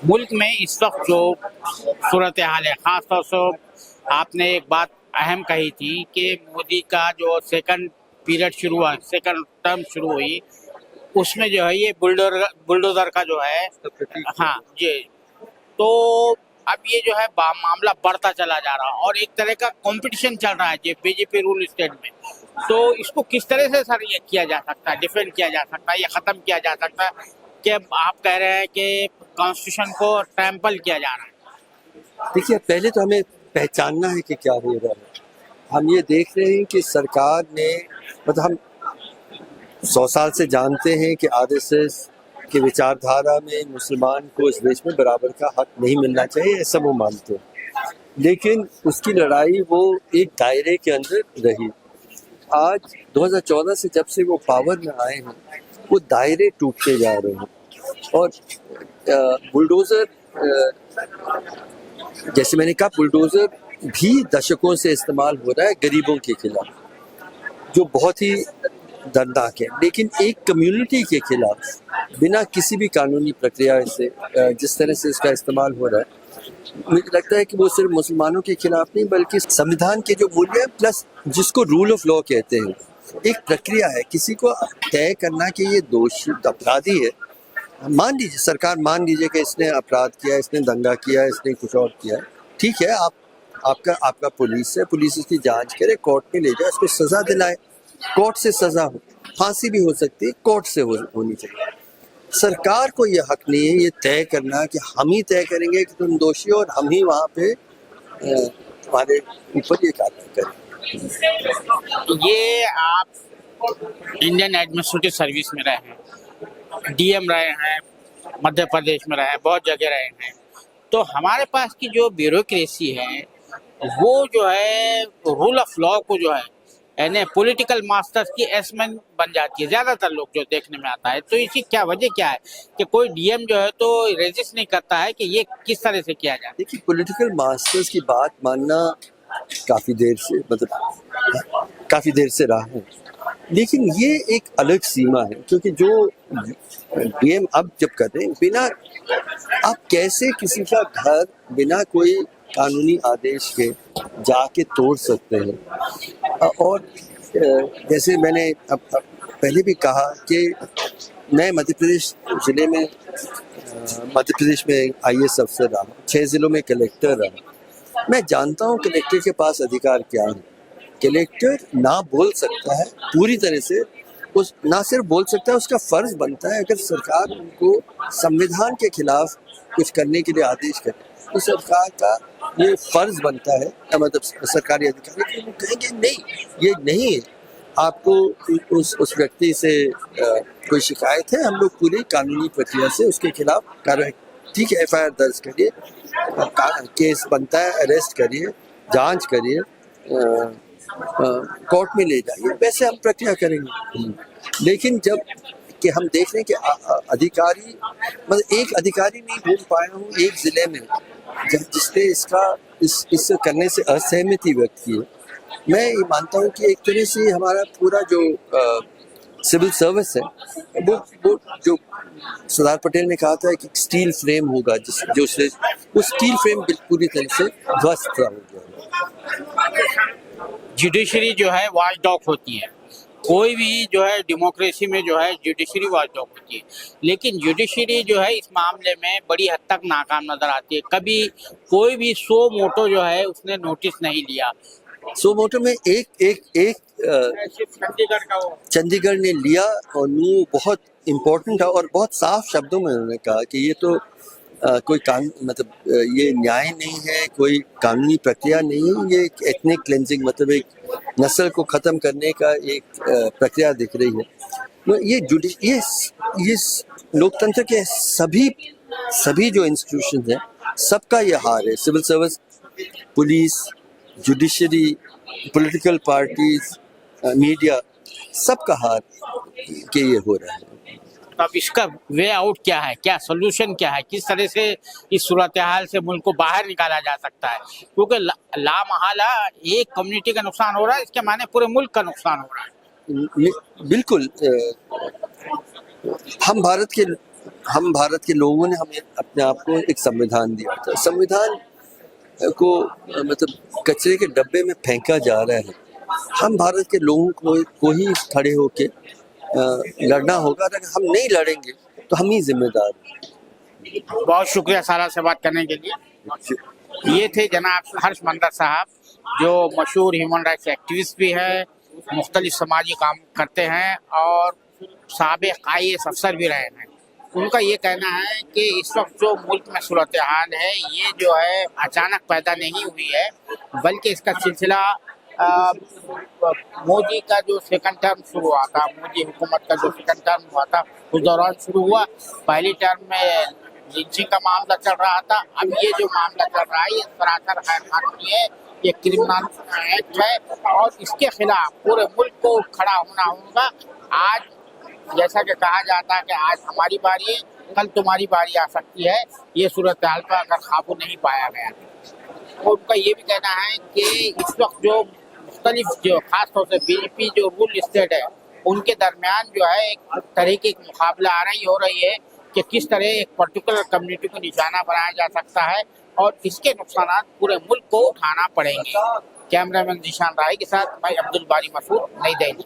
मुल्क में इस वक्त जो सूरत हाल है, खास तौर से आपने एक बात अहम कही थी कि मोदी का जो सेकंड पीरियड शुरू हुआ, सेकंड टर्म शुरू हुई, उसमें जो है ये बुलडोजर का जो है, हाँ जी, तो अब ये जो है मामला बढ़ता चला जा रहा है और एक तरह का कंपटीशन चल रहा है ये बीजेपी रूल स्टेट में। तो इसको किस तरह से सर ये किया जा सकता है, डिफेंड किया जा सकता है या खत्म किया जा सकता है कि आप कह रहे हैं कि कॉन्स्टिट्यूशन को ट्रैम्पल किया जा रहा है? देखिए, पहले तो हमें पहचानना है कि क्या हो रहा है। हम ये देख रहे हैं कि सरकार ने, मतलब हम 100 साल से जानते हैं कि आरएसएस की विचारधारा में मुसलमान को इस देश में बराबर का हक नहीं मिलना चाहिए, ऐसा वो मानते हैं। लेकिन उसकी लड़ाई वो एक दायरे के अंदर रही। आज 2014 से जब से वो पावर में आए हैं, वो दायरे टूटते जा रहे हैं और बुलडोजर, जैसे मैंने कहा, बुलडोजर भी दशकों से इस्तेमाल हो रहा है गरीबों के खिलाफ, जो बहुत ही दर्दनाक है। लेकिन एक कम्युनिटी के खिलाफ बिना किसी भी कानूनी प्रक्रिया से जिस तरह से इसका इस्तेमाल हो रहा है, मुझे लगता है कि वो सिर्फ मुसलमानों के खिलाफ नहीं बल्कि संविधान के जो मूल्य है, प्लस जिसको रूल ऑफ लॉ कहते हैं, एक प्रक्रिया है किसी को तय करना कि ये दोषी अपराधी है। मान लीजिए, सरकार मान लीजिए कि इसने अपराध किया, इसने दंगा किया, इसने कुछ और किया, ठीक है, आपका पुलिस है, पुलिस इसकी जांच करे, कोर्ट में ले जाए, इसको सजा दिलाए, कोर्ट से सजा हो, फांसी भी हो सकती है, कोर्ट से होनी चाहिए। सरकार को ये हक नहीं है ये तय करना कि हम ही तय करेंगे कि तुम दोषी हो और हम ही वहाँ पे तुम्हारे ऊपर ये कार्रवाई करें। ये आप इंडियन एडमिनिस्ट्रेटिव सर्विस में रहे हैं, डीएम रहे हैं, मध्य प्रदेश में रहे हैं, बहुत जगह रहे हैं, तो हमारे पास की जो ब्यूरोक्रेसी है वो जो है रूल ऑफ लॉ को जो है यानी पॉलिटिकल मास्टर्स की एसमैन बन जाती है ज्यादातर लोग जो देखने में आता है। तो इसकी क्या वजह क्या है कि कोई डीएम जो है तो रेजिस्ट नहीं करता है कि ये किस तरह से किया जाए? देखिए, पॉलिटिकल मास्टर्स की बात मानना काफी देर से रहा है, लेकिन ये एक अलग सीमा है, क्योंकि जो डीएम अब जब कर रहे हैं, बिना आप कैसे किसी का घर बिना कोई कानूनी आदेश के जाके तोड़ सकते हैं। और जैसे मैंने अब पहले भी कहा कि मैं मध्य प्रदेश जिले में मध्य प्रदेश में आईएएस अफसर रहा, 6 जिलों में कलेक्टर रहा। मैं जानता हूँ कलेक्टर के पास अधिकार क्या है। कलेक्टर ना बोल सकता है पूरी तरह से, उस ना सिर्फ बोल सकता है, उसका फर्ज बनता है, अगर सरकार उनको संविधान के खिलाफ कुछ करने के लिए आदेश करे तो सरकार का ये फर्ज बनता है, मतलब सरकारी अधिकारी कि वो कहेंगे नहीं, ये नहीं है, आपको उस व्यक्ति से कोई शिकायत है, हम लोग पूरी कानूनी प्रक्रिया से उसके खिलाफ कार्रवाई, ठीक है, एफआईआर दर्ज करिए, केस बनता है, अरेस्ट करिए, जांच करिए, कोर्ट में ले जाइए, वैसे हम प्रक्रिया करेंगे। लेकिन जब कि हम देख रहे हैं कि अधिकारी, मतलब एक अधिकारी नहीं ढूंढ पाया हूँ एक जिले में जिसने इस करने से असहमति व्यक्त की है। मैं ये मानता हूँ कि एक तरह से हमारा पूरा जो सिविल सर्विस है, वो जो सरदार पटेल ने कहा था कि स्टील फ्रेम होगा, वो स्टील फ्रेम पूरी तरह से ध्वस्त हो गया। जुडिशरी जो है वॉचडॉग होती है, कोई भी जो है डेमोक्रेसी में जो है जुडिशरी वॉचडॉग होती है, लेकिन जुडिशरी जो है इस मामले में बड़ी हद तक नाकाम नजर आती है। कभी कोई भी सो मोटो जो है उसने नोटिस नहीं लिया। सो मोटो में एक चंडीगढ़ ने लिया और वो बहुत इम्पोर्टेंट है और बहुत साफ शब्दों में उन्होंने कहा कि ये तो कोई मतलब ये न्याय नहीं है, कोई कानूनी प्रक्रिया नहीं है, ये एक एथनिक क्लेंजिंग, मतलब एक नस्ल को ख़त्म करने का एक प्रक्रिया दिख रही है। तो ये लोकतंत्र के सभी जो इंस्टीट्यूशन हैं, सबका ये हार है। Civil service, police, judiciary, political parties, media, सबका हार के ये हो रहा है। अब इसका वे आउट क्या है, क्या सोल्यूशन क्या है, किस तरह से इस सूरत हाल से मुल्क को बाहर निकाला जा सकता है? क्योंकि लामहला एक कम्युनिटी का नुकसान हो रहा है, इसके माने पूरे मुल्क का नुकसान हो रहा है। बिल्कुल, हम भारत के हम भारत के लोगों ने हमें अपने आप को एक संविधान दिया था। संविधान को मतलब कचरे के डब्बे में फेंका जा रहा है। हम भारत के लोगों को ही खड़े होके लड़ना होगा। अगर हम नहीं लड़ेंगे तो हम ही जिम्मेदार हैं। बहुत शुक्रिया सारा से बात करने के लिए। ये थे जनाब हर्ष मंदर साहब, जो मशहूर ह्यूमन राइट्स एक्टिविस्ट भी है, मुख्तलिफ समाजी काम करते हैं और साबिक़ IAS अफसर भी रहे हैं। उनका ये कहना है कि इस वक्त जो मुल्क में सूरत हाल है, ये जो है अचानक पैदा नहीं हुई है, बल्कि इसका सिलसिला मोदी का जो सेकंड टर्म शुरू हुआ था, मोदी हुकूमत का जो सेकंड टर्म हुआ था, उस दौरान शुरू हुआ। पहली टर्म में लिंचिंग का मामला चल रहा था। अब ये जो मामला चल रहा है, ये सरासर गैर कानूनी है, ये क्रिमिनल एक्ट है और इसके खिलाफ पूरे मुल्क को खड़ा होना होगा। आज जैसा कि कहा जाता है कि आज हमारी बारी है, कल तुम्हारी बारी आ सकती है। ये सूरत हाल पर अगर काबू नहीं पाया गया तो उनका ये भी कहना है कि इस वक्त जो मुख्तलिफ जो खासतौर से BJP जो रूल स्टेट है, उनके दरमियान जो है एक तरीके की मुकाबला आ रही हो रही है कि किस तरह एक पर्टिकुलर कम्युनिटी को निशाना बनाया जा सकता है और इसके नुकसान पूरे मुल्क को उठाना पड़ेंगे। कैमरामैन जिशान राय के साथ मैं अब्दुल बारी मसूद, नई दिल्ली।